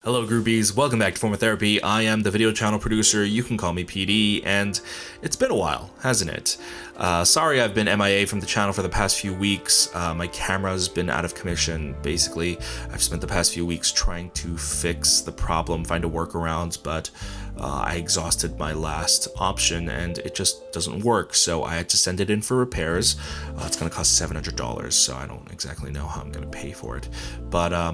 Hello groupies, welcome back to Form of Therapy. I am the video channel producer, you can call me PD, and it's been a while, hasn't it? Sorry I've been MIA from the channel for the past few weeks. My camera's been out of commission, basically. I've spent the past few weeks trying to fix the problem, find a workaround, but I exhausted my last option and it just doesn't work, so I had to send it in for repairs. It's gonna cost $700, so I don't exactly know how I'm gonna pay for it, but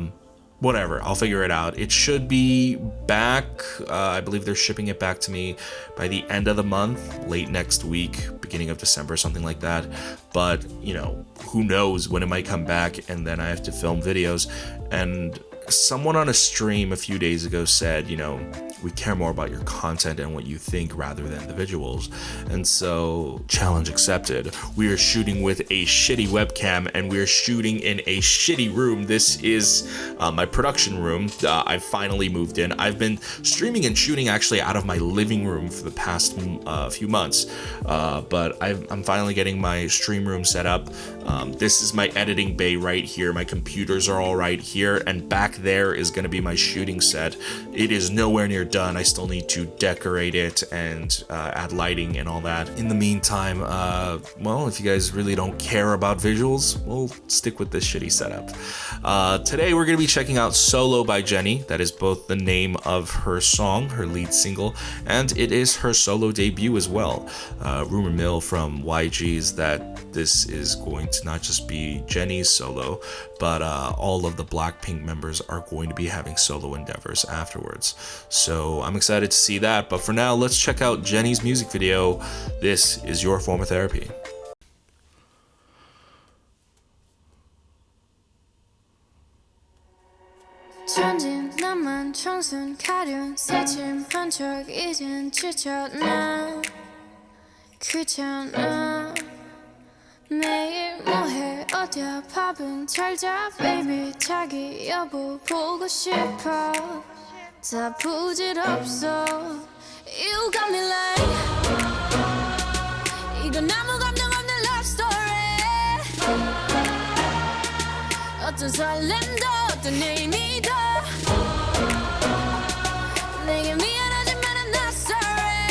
whatever, I'll figure it out. It should be back. I believe they're shipping it back to me by the end of the month, late next week, beginning of December, something like that. But, you know, who knows when it might come back, and then I have to film videos. And someone on a stream a few days ago said, you know, we care more about your content and what you think rather than the visuals. And so, challenge accepted. We are shooting with a shitty webcam and we're shooting in a shitty room. This is my production room. I finally moved in. I've been streaming and shooting actually out of my living room for the past few months. But I'm finally getting my stream room set up. This is my editing bay right here. My computers are all right here, and back there is going to be my shooting set. It is nowhere near done. I still need to decorate it and add lighting and all that. In the meantime, well, if you guys really don't care about visuals, we'll stick with this shitty setup. Today we're going to be checking out Solo by Jennie. That is both the name of her song, her lead single, and it is her solo debut as well. Rumor mill from YG's that this is going to not just be Jennie's solo, but all of the BLACKPINK members are going to be having solo endeavors afterwards. So I'm excited to see that, but for now, let's check out Jennie's music video. This is your form of therapy. 천진 나만 청순 가련 새침한 척 이젠 지쳤나 귀찮아 매일 뭐해 어디야 밥은 잘자 baby 자기 여보 보고 싶어 다 부질없어 You got me like 이건 아무 감정 없는 love story 어떤 설렘도 어떤 의미도 내게 미안하지만 I'm not sorry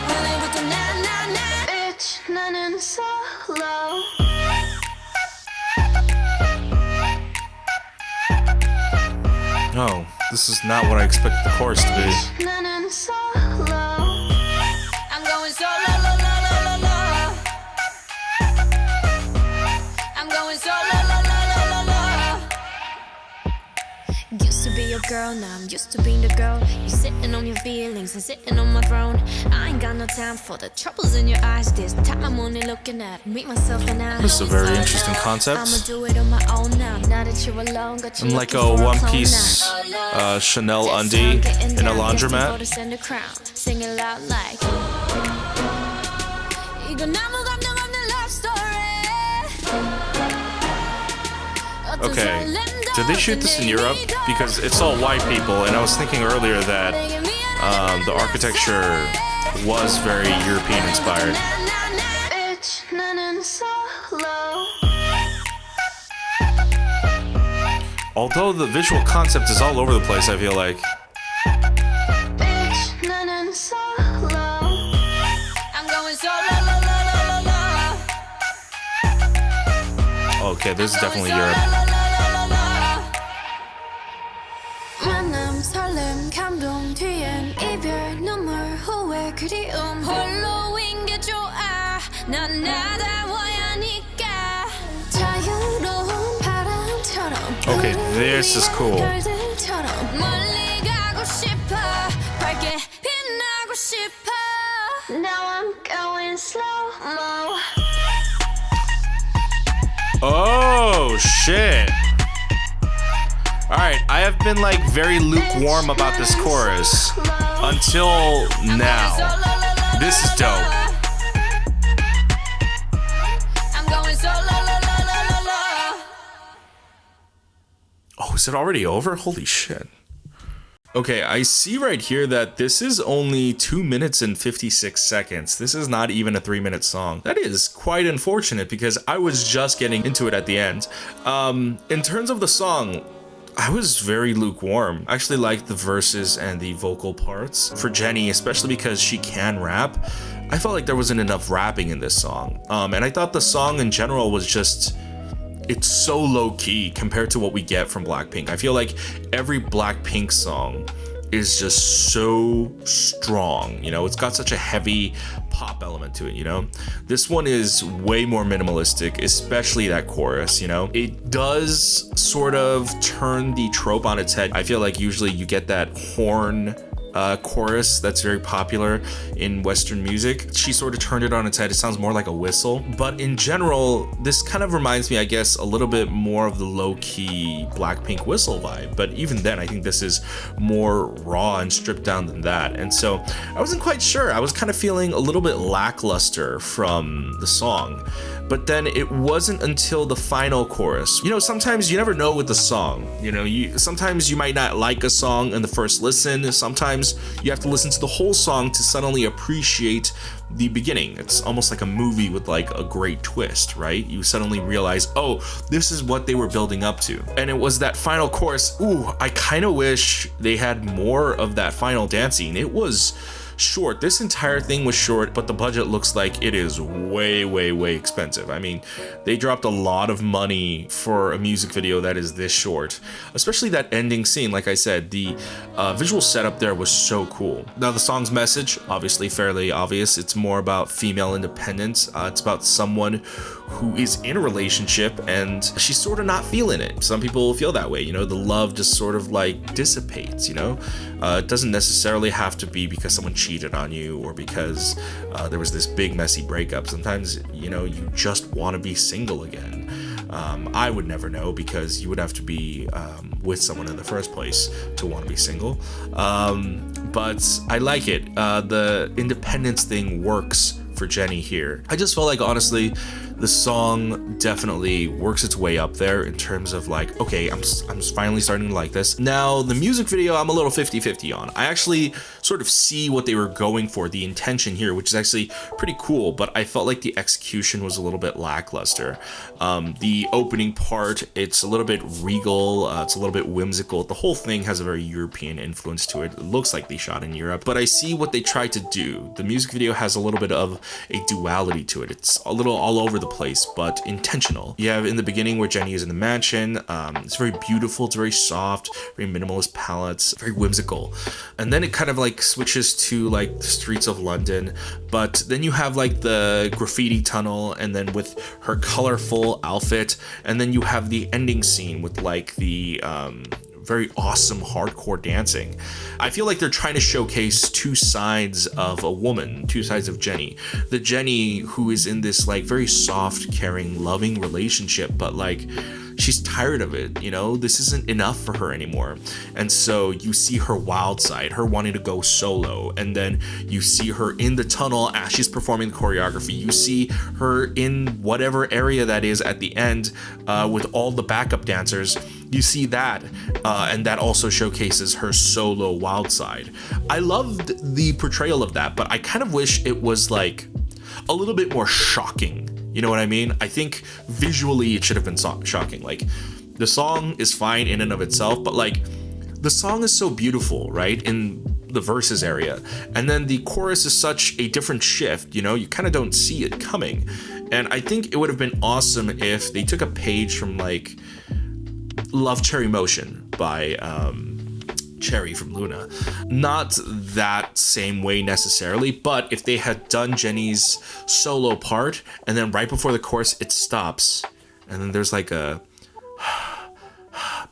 오늘부터 나 Bitch 나는 solo No, this is not what I expected the chorus to be. 나는 solo I'm going solo lo, lo, lo, lo, lo. I'm going solo lo, lo, lo, lo, lo. Used to be your girl, now I'm used to being the girl. You sitting on your feelings and sitting on my throne. I ain't got no time for the troubles in your eyes. This time I'm only looking at me, myself, and I. This is a very interesting concept. I'ma do it on my own now. Now that you're alone, got you I'm like a one-piece Chanel undie in a laundromat. Sing it loud like 이건 아무 감정 없는 love story. Okay, did they shoot this in Europe? Because it's all white people, and I was thinking earlier that the architecture was very European inspired. Bitch, 나는 solo. Although the visual concept is all over the place, I feel like. Bitch, 나는 solo. I'm going solo, lo, lo, lo, lo, lo. Okay, this is definitely Europe. 만남 설렘 감동 뒤엔 이별 눈물 후회 그리움 홀로인 게 좋아 난 나다워야 하니까 자유로운 바람처럼 Okay, this is cool. 별들처럼 멀리 가고 싶어 밝게 빛나고 싶어 Now I'm going slow-mo Oh, shit. Alright, I have been like very lukewarm about this chorus until now. This is dope. Oh, is it already over? Holy shit. Okay, I see right here that this is only 2 minutes and 56 seconds. This is not even a 3-minute song. That is quite unfortunate because I was just getting into it at the end. In terms of the song, I was very lukewarm. I actually liked the verses and the vocal parts. For Jennie, especially because she can rap, I felt like there wasn't enough rapping in this song. And I thought the song in general was just, it's so low key compared to what we get from Blackpink. I feel like every Blackpink song is just so strong, you know, it's got such a heavy pop element to it, you know. This one is way more minimalistic, especially that chorus, you know. It does sort of turn the trope on its head. I feel like usually you get that horn chorus that's very popular in Western music. She sort of turned it on its head. It sounds more like a whistle. But in general, this kind of reminds me, I guess, a little bit more of the low-key Blackpink whistle vibe. But even then, I think this is more raw and stripped down than that. And so I wasn't quite sure. I was kind of feeling a little bit lackluster from the song. But then it wasn't until the final chorus. You know, sometimes you never know with the song. You know, sometimes you might not like a song in the first listen. Sometimes you have to listen to the whole song to suddenly appreciate the beginning. It's almost like a movie with like a great twist, right? You suddenly realize, oh, this is what they were building up to. And it was that final chorus. Ooh, I kind of wish they had more of that final dancing. It was short. This entire thing was short, but the budget looks like it is way, way, way expensive. I mean, they dropped a lot of money for a music video that is this short, especially that ending scene. Like I said, the visual setup there was so cool. Now, the song's message, obviously fairly obvious. It's more about female independence. It's about someone who is in a relationship and she's sort of not feeling it. Some people feel that way, you know, the love just sort of like dissipates, you know. It doesn't necessarily have to be because someone cheated on you or because there was this big messy breakup. Sometimes, you know, you just want to be single again. I would never know because you would have to be with someone in the first place to want to be single. But I like it. The independence thing works for Jennie here. I just felt like, honestly, the song definitely works its way up there in terms of like, okay, I'm finally starting to like this. Now, the music video, I'm a little 50-50 on. I actually sort of see what they were going for, the intention here, which is actually pretty cool, but I felt like the execution was a little bit lackluster. The opening part, it's a little bit regal, it's a little bit whimsical. The whole thing has a very European influence to it. It looks like they shot in Europe, but I see what they tried to do. The music video has a little bit of a duality to it. It's a little all over the place, but intentional. You have in the beginning where Jennie is in the mansion. It's very beautiful. It's very soft, very minimalist palettes, very whimsical. And then it kind of like switches to like the streets of London, but then you have like the graffiti tunnel and then with her colorful outfit. And then you have the ending scene with like the very awesome hardcore dancing. I feel like they're trying to showcase two sides of a woman, two sides of Jennie. The Jennie who is in this like very soft, caring, loving relationship, but like she's tired of it, you know? This isn't enough for her anymore. And so you see her wild side, her wanting to go solo, and then you see her in the tunnel as she's performing the choreography. You see her in whatever area that is at the end with all the backup dancers. You see that, and that also showcases her solo wild side. I loved the portrayal of that, but I kind of wish it was like a little bit more shocking. You know what I mean? I think visually it should have been shocking. Like, the song is fine in and of itself, but like, the song is so beautiful, right? In the verses area. And then the chorus is such a different shift, you know? You kind of don't see it coming. And I think it would have been awesome if they took a page from like Love Cherry Motion by Cherry from Luna. Not that same way necessarily, but if they had done Jennie's solo part and then right before the chorus it stops and then there's like a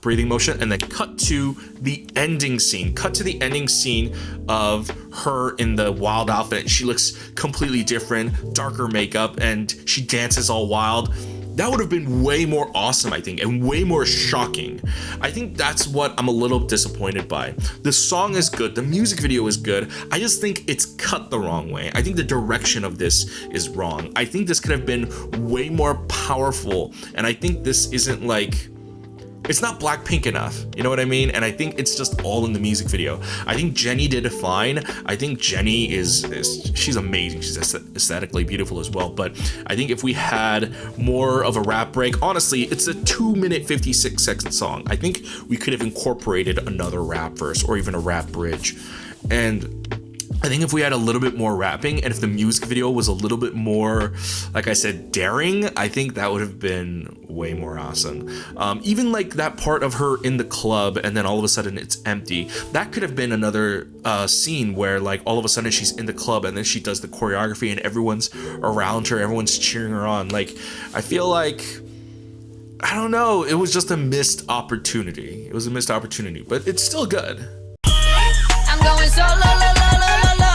breathing motion and then cut to the ending scene of her in the wild outfit. She looks completely different, darker makeup, and she dances all wild. That would have been way more awesome, I think, and way more shocking. I think that's what I'm a little disappointed by. The song is good, the music video is good. I just think it's cut the wrong way. I think the direction of this is wrong. I think this could have been way more powerful, and I think this isn't like it's not Blackpink enough, you know what I mean? And I think it's just all in the music video. I think Jennie did it fine. I think Jennie she's amazing. She's aesthetically beautiful as well. But I think if we had more of a rap break, honestly, it's a 2-minute 56-second song. I think we could have incorporated another rap verse or even a rap bridge. And I think if we had a little bit more rapping and if the music video was a little bit more, like I said, daring, I think that would have been way more awesome. Even like that part of her in the club and then all of a sudden it's empty, that could have been another scene where like all of a sudden she's in the club and then she does the choreography and everyone's around her, everyone's cheering her on. Like, I feel like, I don't know, it was just a missed opportunity. It was a missed opportunity, but it's still good. I'm going solo, la, la, la, la, la.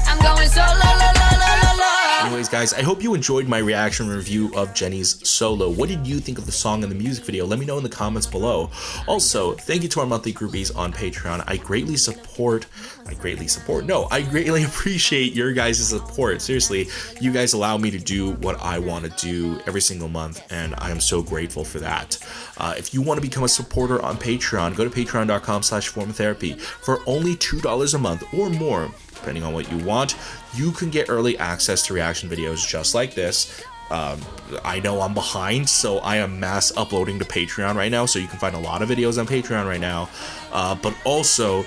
I'm going solo, la, la, la, la, la. Anyways, guys, I hope you enjoyed my reaction review of Jennie's Solo. What did you think of the song and the music video? Let me know in the comments below. Also, thank you to our monthly groupies on Patreon. I greatly appreciate your guys' support. Seriously, you guys allow me to do what I want to do every single month, and I am so grateful for that. If you want to become a supporter on Patreon, go to patreon.com/formatherapy. For only $2 a month or more, depending on what you want, you can get early access to reaction videos just like this. I know I'm behind, so I am mass uploading to Patreon right now, so you can find a lot of videos on Patreon right now, but also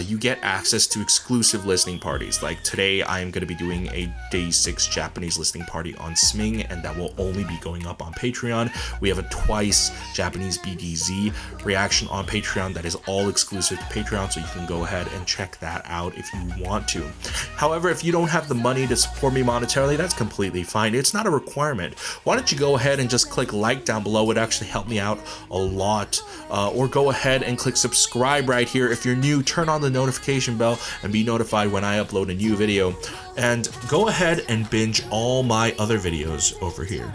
you get access to exclusive listening parties. Like today, I am going to be doing a day 6 Japanese listening party on Sming, and that will only be going up on Patreon. We have a twice Japanese BDZ reaction on Patreon that is all exclusive to Patreon, so you can go ahead and check that out if you want to. However, if you don't have the money to support me monetarily, that's completely fine. It's not a requirement. Why don't you go ahead and just click like down below? It would actually help me out a lot. Or go ahead and click subscribe right here. If you're new, turn on the notification bell and be notified when I upload a new video. And go ahead and binge all my other videos over here.